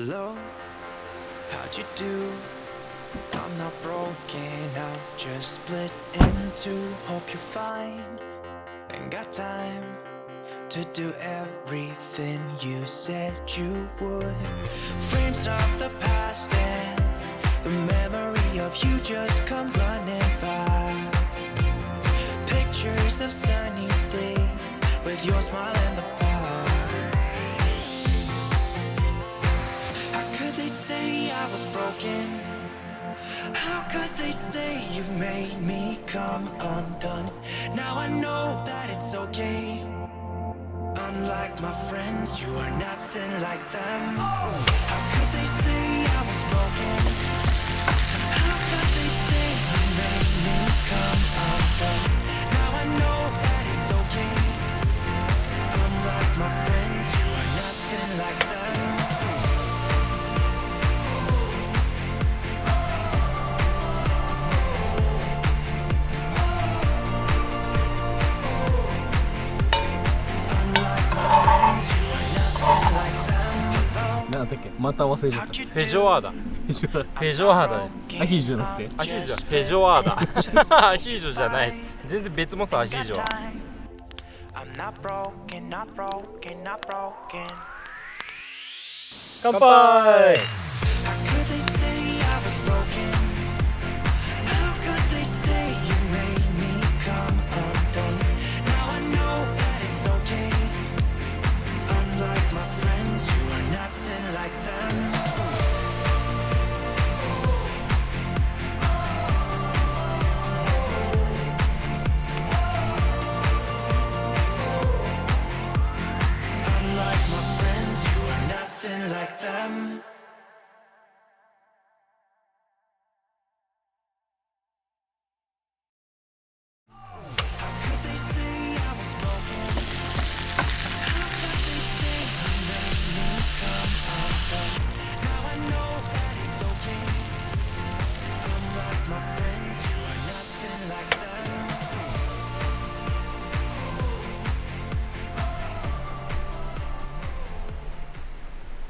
Hello, how'd you do? I'm not broken, I'm just split in two. Hope you're fine, ain't got time to do everything you said you would. Frames of the past and the memory of you just come running by. Pictures of sunny days with your smile and the bar. How could they say I was broken? How could they say you made me come undone? Now I know that it's okay. Unlike my friends, you are nothing like them. How could they say I was broken? How could they say you made me come undone? Now I know that it's okay. Unlike my friends, you are nothing like them.なんだっけ、また忘れちゃった。フェジョアーダ。フェジョアーダね。アヒージョじゃなくて。アヒージョ。フェジョアーダ。アヒージョじゃないです。全然別もさ、アヒージョは。乾杯。Like them.